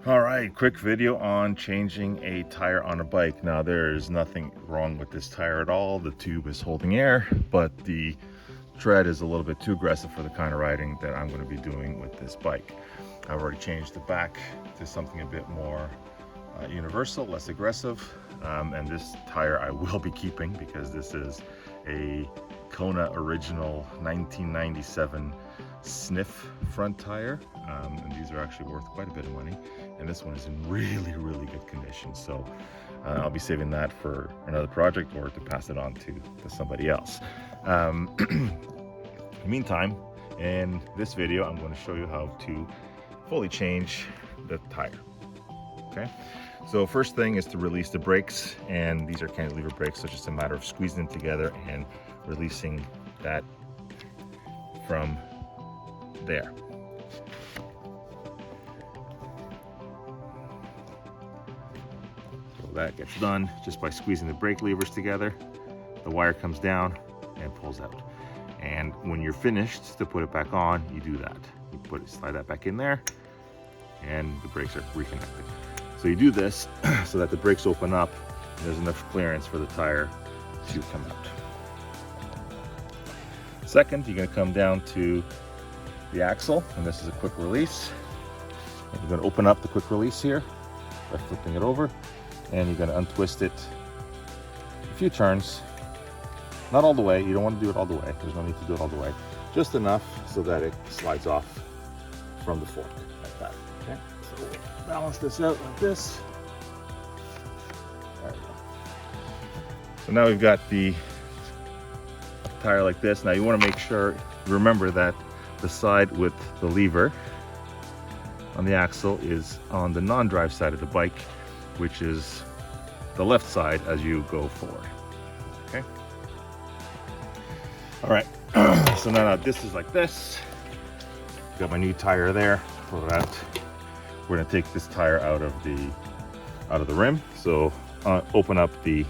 All right, quick video on changing a tire on a bike. Now there's nothing wrong with this tire at all. The tube is holding air, but the tread is a little bit too aggressive for the kind of riding that I'm going to be doing with this bike. I've already changed the back to something a bit more universal, less aggressive. And this tire I will be keeping because this is a Kona original 1997 sniff front tire, and these are actually worth quite a bit of money, and this one is in really good condition. So I'll be saving that for another project or to pass it on to somebody else. In the meantime, in this video I'm going to show you how to fully change the tire. Okay, so first thing is to release the brakes, and these are cantilever brakes, so it's just a matter of squeezing them together and releasing that from there. So that gets done just by squeezing the brake levers together. The wire comes down and pulls out. And when you're finished to put it back on, you do that. You slide that back in there, and the brakes are reconnected. So you do this so that the brakes open up and there's enough clearance for the tire to come out. Second, you're going to come down to the axle, and this is a quick release. And you're going to open up the quick release here by flipping it over, and you're going to untwist it a few turns. Not all the way, you don't want to do it all the way. There's no need to do it all the way. Just enough so that it slides off from the fork like that. Okay, so we'll balance this out like this. There we go. So now we've got the tire like this. Now you want to make sure, remember that the side with the lever on the axle is on the non-drive side of the bike, which is the left side as you go forward. Okay. All right. So now this is like this. Got my new tire there. Pull it out. We're gonna take this tire out of the rim. So open up the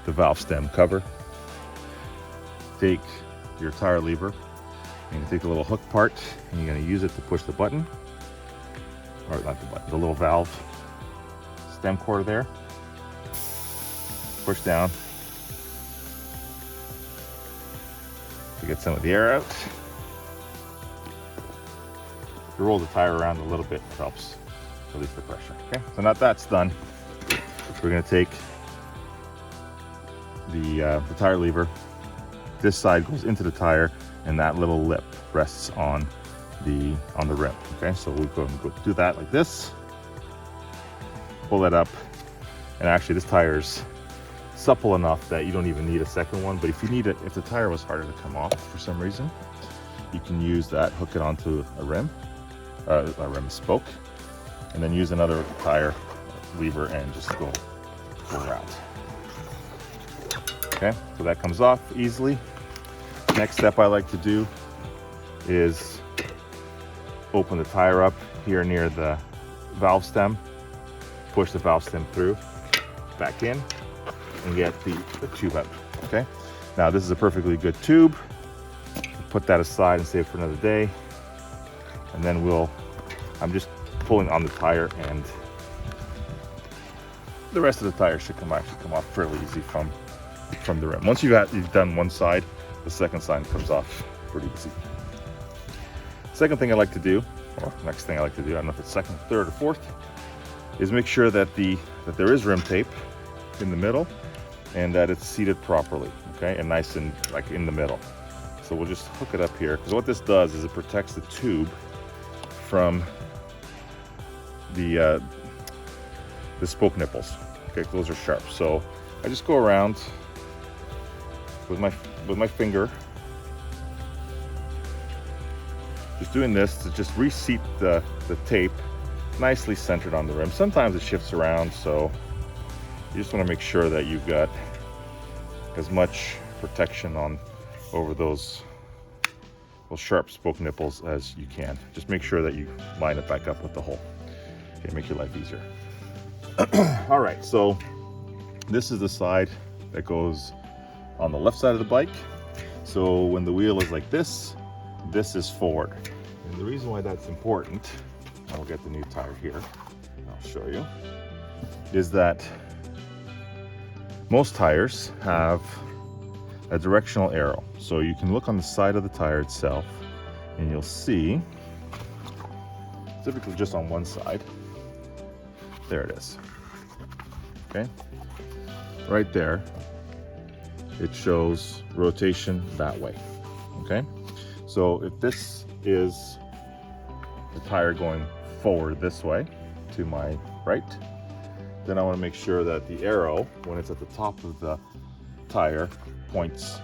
valve stem cover. Take your tire lever. You're gonna take the little hook part, and you're gonna use it to push the button, or not the button, the little valve stem cord there. Push down to get some of the air out. If you roll the tire around a little bit, it helps release the pressure. Okay, so now that's done, we're gonna take the tire lever. This side goes into the tire, and that little lip rests on the rim. Okay, so we'll go and do that like this. Pull that up, and actually this tire's supple enough that you don't even need a second one. But if you need it, if the tire was harder to come off for some reason, you can use that, hook it onto a rim spoke, and then use another tire lever and just go around. Okay, so that comes off easily. Next step I like to do is open the tire up here near the valve stem, push the valve stem through, back in, and get the tube out. Okay, now this is a perfectly good tube. Put that aside and save it for another day. And then I'm just pulling on the tire, and the rest of the tire should come off fairly easy from the rim. Once you've done one side, the second side comes off pretty easy. Second thing I like to do, or next thing I like to do, I don't know if it's second, third, or fourth, is make sure that there is rim tape in the middle and that it's seated properly, okay, and nice and like in the middle. So we'll just hook it up here, because what this does is it protects the tube from the spoke nipples. Okay, those are sharp. So I just go around with my finger, just doing this to just reseat the tape nicely centered on the rim. Sometimes it shifts around, so you just want to make sure that you've got as much protection over those sharp spoke nipples as you can. Just make sure that you line it back up with the hole. Okay, make your life easier. All right, so this is the side that goes on the left side of the bike. So when the wheel is like this is forward. And the reason why that's important, I'll get the new tire here, show you, is that most tires have a directional arrow. So you can look on the side of the tire itself and you'll see, typically just on one side, there it is, okay? Right there, it shows rotation that way, okay? So if this is the tire going forward this way to my right, then I want to make sure that the arrow, when it's at the top of the tire, points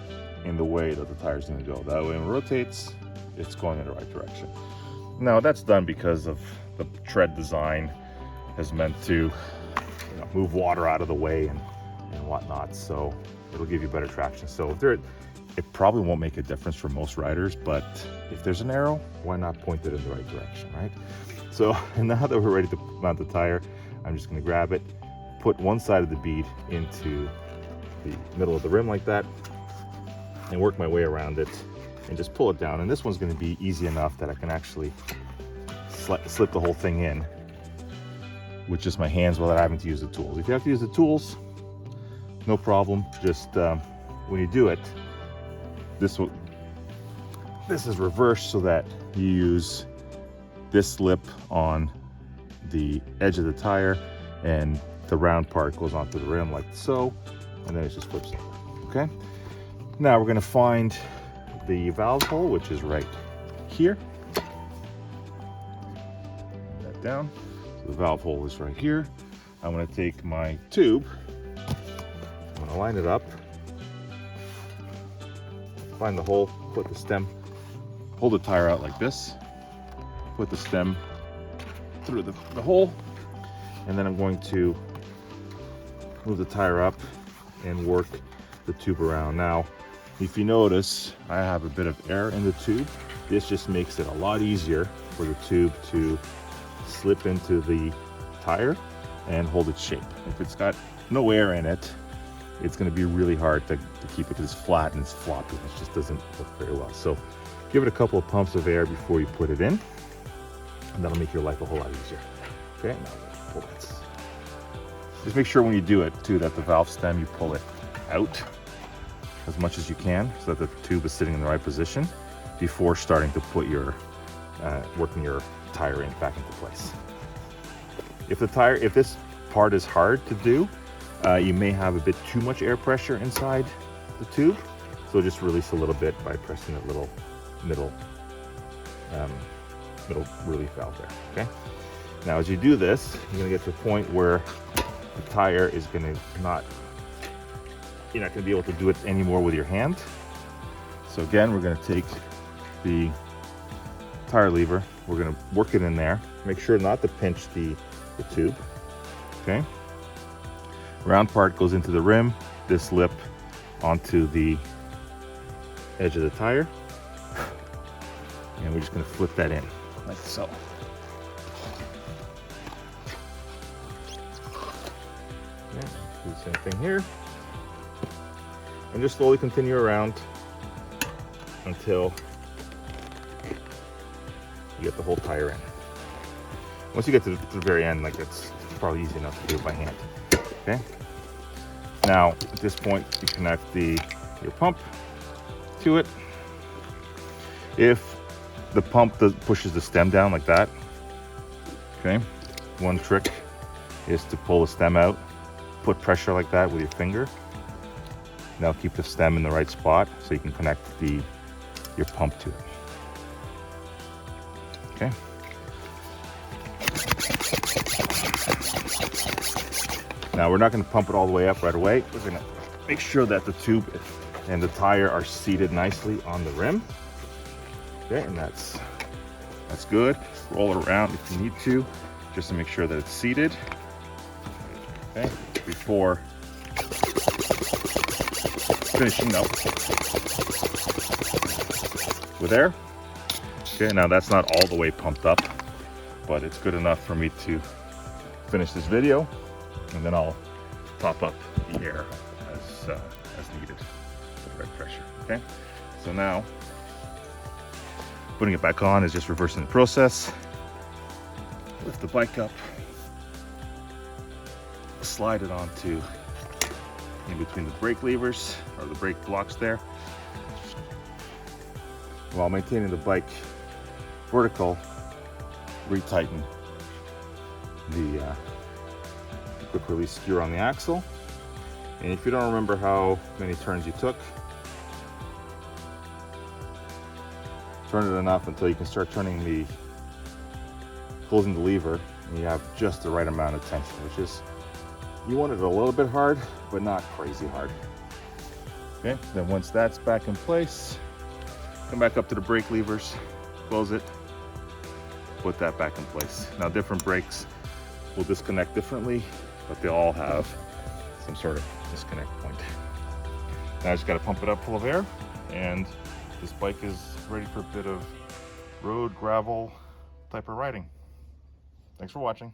in the way that the tire is going to go. That way when it rotates, it's going in the right direction. Now that's done because of the tread design is meant to move water out of the way and whatnot, so it'll give you better traction. So it probably won't make a difference for most riders, but if there's an arrow, why not point it in the right direction, right? So now that we're ready to mount the tire, I'm just going to grab it, put one side of the bead into the middle of the rim like that, and work my way around it and just pull it down. And this one's going to be easy enough that I can actually slip the whole thing in with just my hands without having to use the tools. If you have to use the tools, no problem. Just when you do it, this is reversed so that you use this lip on the edge of the tire and the round part goes onto the rim like so, and then it just flips over, okay? Now we're gonna find the valve hole, which is right here. Put that down. So the valve hole is right here. I'm gonna take my tube, I'm gonna line it up, find the hole, put the stem, hold the tire out like this, put the stem through the hole, and then I'm going to move the tire up and work the tube around. Now, if you notice, I have a bit of air in the tube. This just makes it a lot easier for the tube to slip into the tire and hold its shape. If it's got no air in it, it's going to be really hard to keep it because it's flat and it's floppy. It just doesn't look very well. So give it a couple of pumps of air before you put it in, and that'll make your life a whole lot easier. Okay, now pull it. Just make sure when you do it too that the valve stem, you pull it out as much as you can so that the tube is sitting in the right position before starting to put your working your tire back into place. If this part is hard to do, you may have a bit too much air pressure inside the tube, so just release a little bit by pressing that little middle relief valve there. Okay. Now, as you do this, you're gonna get to a point where the tire is you're not gonna be able to do it anymore with your hand. So again, we're gonna take the tire lever, we're gonna work it in there, make sure not to pinch the tube, okay? Round part goes into the rim, this lip onto the edge of the tire, and we're just gonna flip that in, like so. Okay, do the same thing here. And just slowly continue around until you get the whole tire in. Once you get to the very end, like it's probably easy enough to do it by hand. Okay. Now at this point, you connect your pump to it. If the pump pushes the stem down like that, okay, one trick is to pull the stem out, put pressure like that with your finger. Now keep the stem in the right spot so you can connect your pump to it. Okay. Now we're not going to pump it all the way up right away. We're going to make sure that the tube and the tire are seated nicely on the rim. Okay, and that's good. Roll it around if you need to, just to make sure that it's seated. Okay, before finishing up with air. Okay, now that's not all the way pumped up, but it's good enough for me to finish this video, and then I'll top up the air as needed with the right pressure. Okay, so now putting it back on is just reversing the process. Lift the bike up, slide it onto in between the brake levers or the brake blocks there, while maintaining the bike vertical. Retighten the quick release screw on the axle, and if you don't remember how many turns you took, turn it enough until you can start closing the lever, and you have just the right amount of tension, which is, you want it a little bit hard, but not crazy hard. Okay, then once that's back in place, come back up to the brake levers, close it, put that back in place. Now different brakes will disconnect differently, but they all have some sort of disconnect point. Now I just got to pump it up full of air, and this bike is ready for a bit of road, gravel type of riding. Thanks for watching.